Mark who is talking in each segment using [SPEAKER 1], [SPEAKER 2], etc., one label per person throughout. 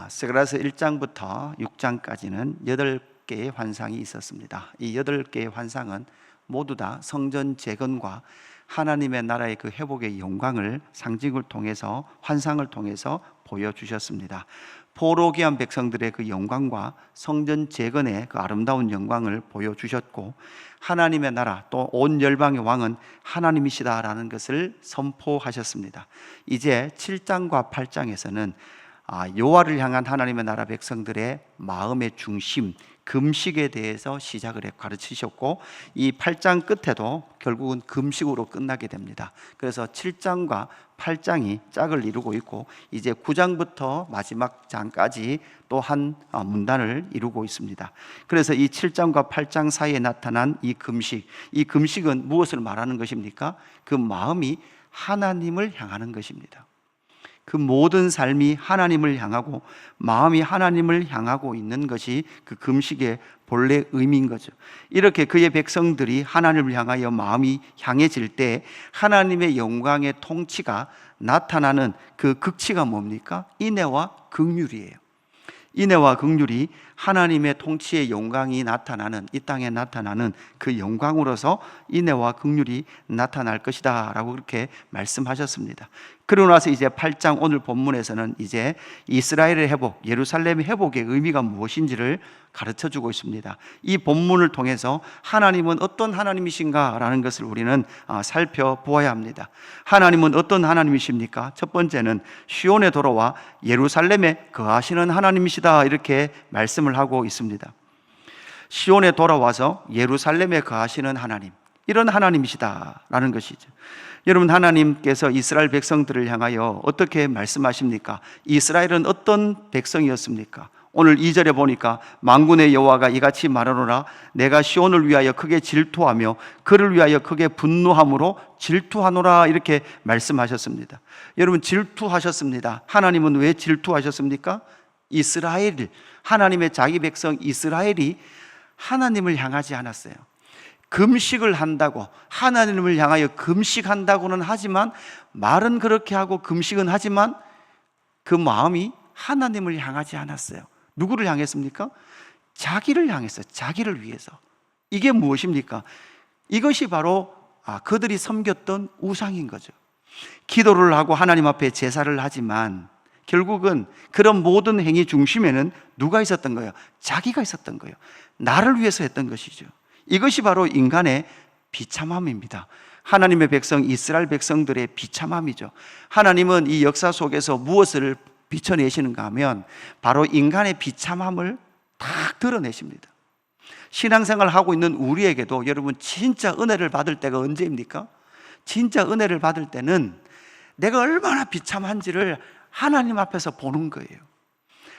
[SPEAKER 1] 스가랴서 1장부터 6장까지는 8개의 환상이 있었습니다. 이 8개의 환상은 모두 다 성전 재건과 하나님의 나라의 그 회복의 영광을 상징을 통해서, 환상을 통해서 보여주셨습니다. 포로기한 백성들의 그 영광과 성전 재건의 그 아름다운 영광을 보여주셨고, 하나님의 나라, 또 온 열방의 왕은 하나님이시다라는 것을 선포하셨습니다. 이제 7장과 8장에서는 여호와를 향한 하나님의 나라 백성들의 마음의 중심, 금식에 대해서 시작을 가르치셨고, 이 8장 끝에도 결국은 금식으로 끝나게 됩니다. 그래서 7장과 8장이 짝을 이루고 있고, 이제 9장부터 마지막 장까지 또 한 문단을 이루고 있습니다. 그래서 이 7장과 8장 사이에 나타난 이 금식은 무엇을 말하는 것입니까? 그 마음이 하나님을 향하는 것입니다. 그 모든 삶이 하나님을 향하고 마음이 하나님을 향하고 있는 것이 그 금식의 본래 의미인 거죠. 이렇게 그의 백성들이 하나님을 향하여 마음이 향해질 때 하나님의 영광의 통치가 나타나는 그 극치가 뭡니까? 인애와 긍휼이에요. 인애와 긍휼이 하나님의 통치의 영광이 나타나는, 이 땅에 나타나는 그 영광으로서 인애와 긍휼이 나타날 것이다 라고 그렇게 말씀하셨습니다. 그러고 나서 이제 8장 오늘 본문에서는 이제 이스라엘의 회복, 예루살렘의 회복의 의미가 무엇인지를 가르쳐 주고 있습니다. 이 본문을 통해서 하나님은 어떤 하나님이신가 라는 것을 우리는 살펴보아야 합니다. 하나님은 어떤 하나님이십니까? 첫 번째는 시온에 돌아와 예루살렘에 거하시는 하나님이시다, 이렇게 말씀을 하고 있습니다. 시온에 돌아와서 예루살렘에 거하시는 하나님, 이런 하나님이시다라는 것이죠. 여러분, 하나님께서 이스라엘 백성들을 향하여 어떻게 말씀하십니까? 이스라엘은 어떤 백성이었습니까? 오늘 2절에 보니까 만군의 여호와가 이같이 말하노라, 내가 시온을 위하여 크게 질투하며 그를 위하여 크게 분노함으로 질투하노라, 이렇게 말씀하셨습니다. 여러분, 질투하셨습니다. 하나님은 왜 질투하셨습니까? 이스라엘, 하나님의 자기 백성 이스라엘이 하나님을 향하지 않았어요. 금식을 한다고, 하나님을 향하여 금식한다고는 하지만, 말은 그렇게 하고 금식은 하지만 그 마음이 하나님을 향하지 않았어요. 누구를 향했습니까? 자기를 향했어요. 자기를 위해서. 이게 무엇입니까? 이것이 바로 그들이 섬겼던 우상인 거죠. 기도를 하고 하나님 앞에 제사를 하지만 결국은 그런 모든 행위 중심에는 누가 있었던 거예요? 자기가 있었던 거예요. 나를 위해서 했던 것이죠. 이것이 바로 인간의 비참함입니다. 하나님의 백성, 이스라엘 백성들의 비참함이죠. 하나님은 이 역사 속에서 무엇을 비춰내시는가 하면 바로 인간의 비참함을 딱 드러내십니다. 신앙생활을 하고 있는 우리에게도 여러분, 진짜 은혜를 받을 때가 언제입니까? 진짜 은혜를 받을 때는 내가 얼마나 비참한지를 하나님 앞에서 보는 거예요.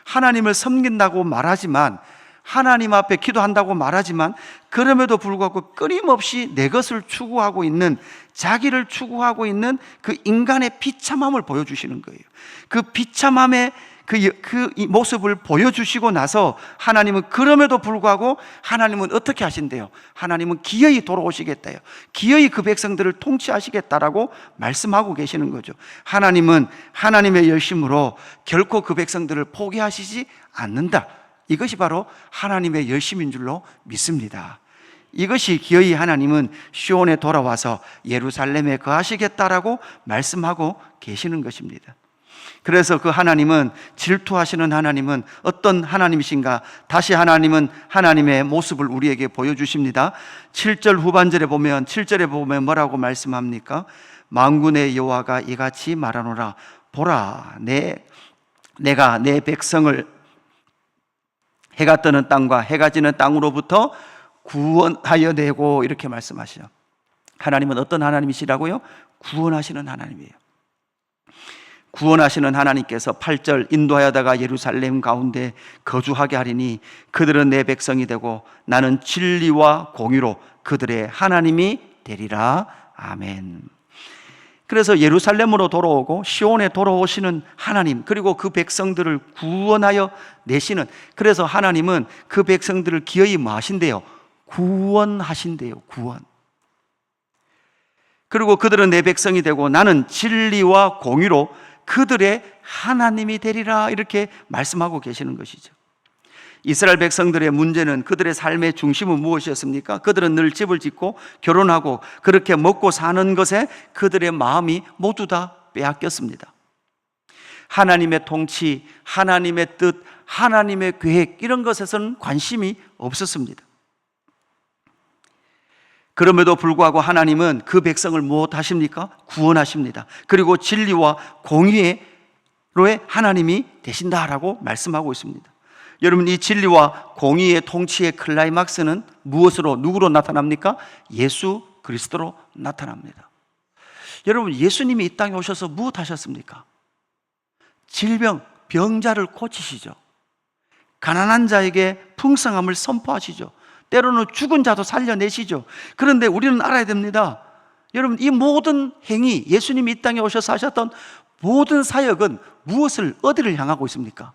[SPEAKER 1] 하나님을 섬긴다고 말하지만, 하나님 앞에 기도한다고 말하지만, 그럼에도 불구하고 끊임없이 내 것을 추구하고 있는, 자기를 추구하고 있는 그 인간의 비참함을 보여주시는 거예요. 그 비참함의 그 모습을 보여주시고 나서 하나님은 그럼에도 불구하고 하나님은 어떻게 하신대요? 하나님은 기어이 돌아오시겠다요. 기어이 그 백성들을 통치하시겠다라고 말씀하고 계시는 거죠. 하나님은 하나님의 열심으로 결코 그 백성들을 포기하시지 않는다. 이것이 바로 하나님의 열심인 줄로 믿습니다. 이것이 기어이 하나님은 시온에 돌아와서 예루살렘에 거하시겠다라고 말씀하고 계시는 것입니다. 그래서 그 하나님은, 질투하시는 하나님은 어떤 하나님이신가? 다시 하나님은 하나님의 모습을 우리에게 보여주십니다. 7절 후반절에 보면, 7절에 보면 뭐라고 말씀합니까? 만군의 여호와가 이같이 말하노라, 보라, 내가 내 백성을 해가 뜨는 땅과 해가 지는 땅으로부터 구원하여 내고, 이렇게 말씀하시죠. 하나님은 어떤 하나님이시라고요? 구원하시는 하나님이에요. 구원하시는 하나님께서 8절, 인도하여다가 예루살렘 가운데 거주하게 하리니 그들은 내 백성이 되고 나는 진리와 공의로 그들의 하나님이 되리라. 아멘. 그래서 예루살렘으로 돌아오고 시온에 돌아오시는 하나님, 그리고 그 백성들을 구원하여 내시는, 그래서 하나님은 그 백성들을 기어이 뭐 하신대요? 구원하신대요. 구원. 그리고 그들은 내 백성이 되고 나는 진리와 공의로 그들의 하나님이 되리라 이렇게 말씀하고 계시는 것이죠. 이스라엘 백성들의 문제는 그들의 삶의 중심은 무엇이었습니까? 그들은 늘 집을 짓고 결혼하고 그렇게 먹고 사는 것에 그들의 마음이 모두 다 빼앗겼습니다. 하나님의 통치, 하나님의 뜻, 하나님의 계획 이런 것에서는 관심이 없었습니다. 그럼에도 불구하고 하나님은 그 백성을 무엇 하십니까? 구원하십니다. 그리고 진리와 공의로의 하나님이 되신다라고 말씀하고 있습니다. 여러분, 이 진리와 공의의 통치의 클라이막스는 무엇으로, 누구로 나타납니까? 예수 그리스도로 나타납니다. 여러분, 예수님이 이 땅에 오셔서 무엇 하셨습니까? 질병, 병자를 고치시죠. 가난한 자에게 풍성함을 선포하시죠. 때로는 죽은 자도 살려내시죠. 그런데 우리는 알아야 됩니다. 여러분, 이 모든 행위, 예수님이 이 땅에 오셔서 하셨던 모든 사역은 무엇을, 어디를 향하고 있습니까?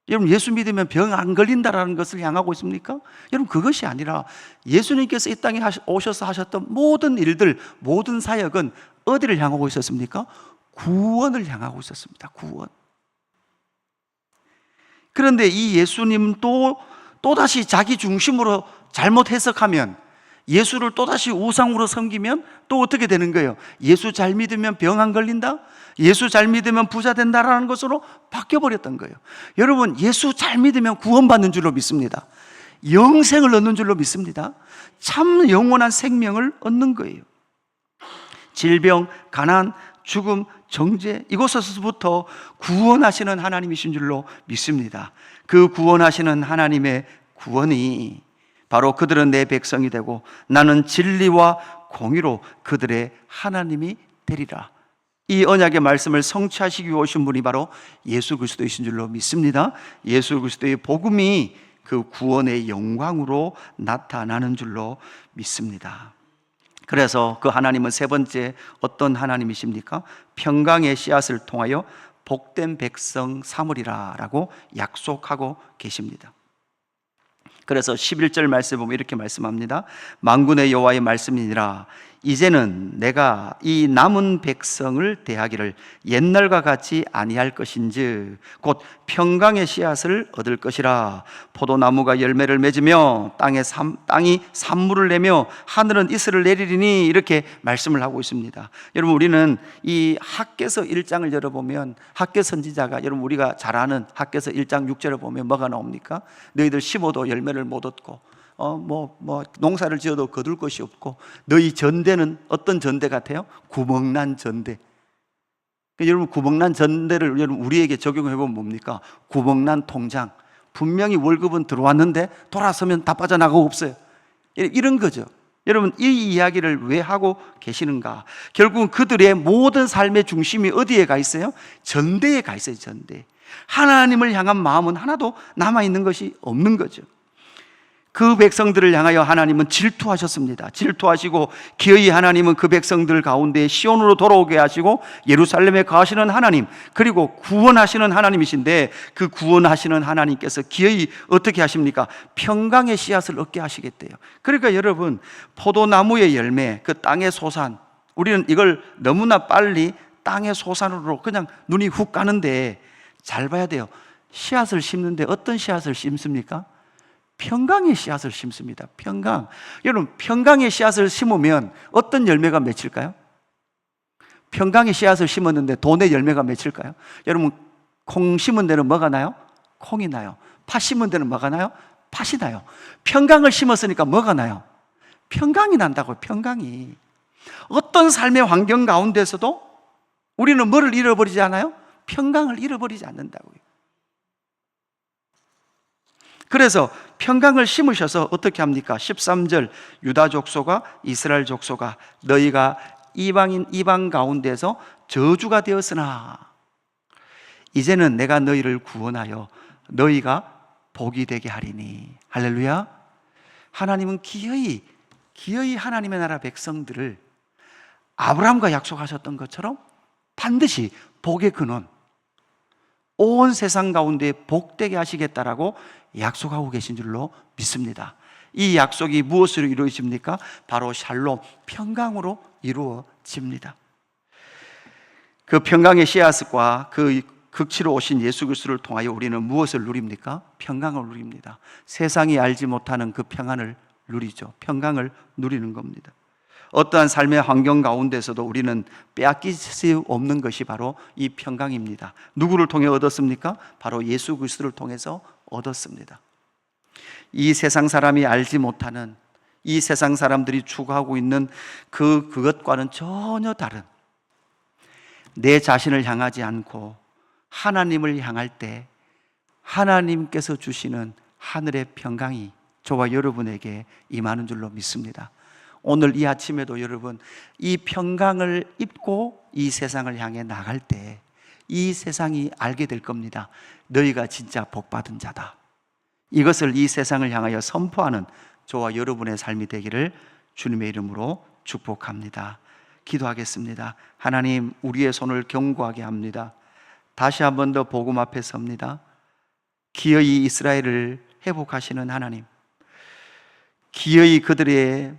[SPEAKER 1] 여러분, 예수 믿으면 병 안 걸린다라는 것을 향하고 있습니까? 여러분, 그것이 아니라 예수님께서 이 땅에 오셔서 하셨던 모든 일들, 모든 사역은 어디를 향하고 있었습니까? 구원을 향하고 있었습니다. 구원. 그런데 이 예수님 또다시 자기 중심으로 잘못 해석하면, 예수를 또다시 우상으로 섬기면 또 어떻게 되는 거예요? 예수 잘 믿으면 병 안 걸린다? 예수 잘 믿으면 부자 된다라는 것으로 바뀌어버렸던 거예요. 여러분, 예수 잘 믿으면 구원받는 줄로 믿습니다. 영생을 얻는 줄로 믿습니다. 참 영원한 생명을 얻는 거예요. 질병, 가난, 죽음, 정죄, 이곳에서부터 구원하시는 하나님이신 줄로 믿습니다. 그 구원하시는 하나님의 구원이 바로 그들은 내 백성이 되고 나는 진리와 공의로 그들의 하나님이 되리라. 이 언약의 말씀을 성취하시기 위해 오신 분이 바로 예수 그리스도이신 줄로 믿습니다. 예수 그리스도의 복음이 그 구원의 영광으로 나타나는 줄로 믿습니다. 그래서 그 하나님은 세 번째 어떤 하나님이십니까? 평강의 씨앗을 통하여 복된 백성 삼으리라 라고 약속하고 계십니다. 그래서 11절 말씀에 보면 이렇게 말씀합니다. 만군의 여호와의 말씀이니라. 이제는 내가 이 남은 백성을 대하기를 옛날과 같이 아니할 것인즉 곧 평강의 씨앗을 얻을 것이라. 포도나무가 열매를 맺으며 땅이 산물을 내며 하늘은 이슬을 내리리니, 이렇게 말씀을 하고 있습니다. 여러분, 우리는 이 학개서 1장을 열어보면 학개 선지자가, 여러분 우리가 잘 아는 학개서 1장 6절을 보면 뭐가 나옵니까? 너희들 심어도 열매를 못 얻고 농사를 지어도 거둘 것이 없고 너희 전대는 어떤 전대 같아요? 구멍난 전대. 여러분, 구멍난 전대를 여러분 우리에게 적용해보면 뭡니까? 구멍난 통장. 분명히 월급은 들어왔는데 돌아서면 다 빠져나가고 없어요. 이런 거죠. 여러분, 이 이야기를 왜 하고 계시는가? 결국은 그들의 모든 삶의 중심이 어디에 가 있어요? 전대에 가 있어요. 전대. 하나님을 향한 마음은 하나도 남아있는 것이 없는 거죠. 그 백성들을 향하여 하나님은 질투하셨습니다. 질투하시고 기어이 하나님은 그 백성들 가운데 시온으로 돌아오게 하시고 예루살렘에 거하시는 하나님, 그리고 구원하시는 하나님이신데 그 구원하시는 하나님께서 기어이 어떻게 하십니까? 평강의 씨앗을 얻게 하시겠대요. 그러니까 여러분, 포도나무의 열매, 그 땅의 소산, 우리는 이걸 너무나 빨리 땅의 소산으로 그냥 눈이 훅 가는데 잘 봐야 돼요. 씨앗을 심는데 어떤 씨앗을 심습니까? 평강의 씨앗을 심습니다. 평강. 여러분, 평강의 씨앗을 심으면 어떤 열매가 맺힐까요? 평강의 씨앗을 심었는데 돈의 열매가 맺힐까요? 여러분, 콩 심은 데는 뭐가 나요? 콩이 나요. 팥 심은 데는 뭐가 나요? 팥이 나요. 평강을 심었으니까 뭐가 나요? 평강이 난다고요. 평강이. 어떤 삶의 환경 가운데서도 우리는 뭐를 잃어버리지 않아요? 평강을 잃어버리지 않는다고요. 그래서 평강을 심으셔서 어떻게 합니까? 13절, 유다 족속과 이스라엘 족속아, 너희가 이방 가운데서 저주가 되었으나 이제는 내가 너희를 구원하여 너희가 복이 되게 하리니. 할렐루야. 하나님은 기어이 하나님의 나라 백성들을 아브라함과 약속하셨던 것처럼 반드시 복의 근원, 온 세상 가운데 복되게 하시겠다라고 약속하고 계신 줄로 믿습니다. 이 약속이 무엇으로 이루어집니까? 바로 샬롬, 평강으로 이루어집니다. 그 평강의 씨앗과 그 극치로 오신 예수 그리스도를 통하여 우리는 무엇을 누립니까? 평강을 누립니다. 세상이 알지 못하는 그 평안을 누리죠. 평강을 누리는 겁니다. 어떠한 삶의 환경 가운데서도 우리는 빼앗길 수 없는 것이 바로 이 평강입니다. 누구를 통해 얻었습니까? 바로 예수 그리스도를 통해서 얻었습니다. 이 세상 사람이 알지 못하는, 이 세상 사람들이 추구하고 있는 그것과는 전혀 다른, 내 자신을 향하지 않고 하나님을 향할 때 하나님께서 주시는 하늘의 평강이 저와 여러분에게 임하는 줄로 믿습니다. 오늘 이 아침에도 여러분, 이 평강을 입고 이 세상을 향해 나갈 때 이 세상이 알게 될 겁니다. 너희가 진짜 복받은 자다. 이것을 이 세상을 향하여 선포하는 저와 여러분의 삶이 되기를 주님의 이름으로 축복합니다. 기도하겠습니다. 하나님, 우리의 손을 견고하게 합니다. 다시 한 번 더 복음 앞에 섭니다. 기어이 이스라엘을 회복하시는 하나님, 기어이 그들의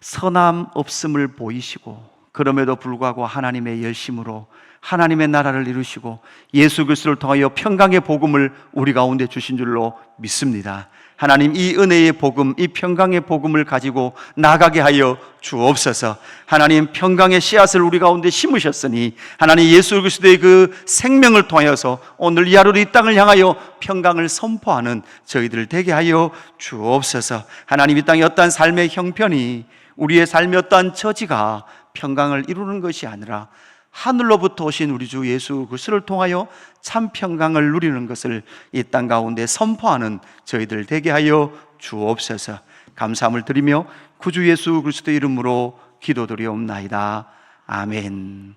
[SPEAKER 1] 선함 없음을 보이시고 그럼에도 불구하고 하나님의 열심으로 하나님의 나라를 이루시고 예수 그리스도를 통하여 평강의 복음을 우리 가운데 주신 줄로 믿습니다. 하나님, 이 은혜의 복음, 이 평강의 복음을 가지고 나가게 하여 주옵소서. 하나님, 평강의 씨앗을 우리 가운데 심으셨으니 하나님, 예수 그리스도의 그 생명을 통하여서 오늘 이 하루 이 땅을 향하여 평강을 선포하는 저희들 되게 하여 주옵소서. 하나님, 이 땅의 어떠한 삶의 형편이, 우리의 삶의 어떠한 처지가 평강을 이루는 것이 아니라 하늘로부터 오신 우리 주 예수 그리스도를 통하여 참 평강을 누리는 것을 이 땅 가운데 선포하는 저희들 되게 하여 주옵소서. 감사함을 드리며 구주 예수 그리스도 이름으로 기도드리옵나이다. 아멘.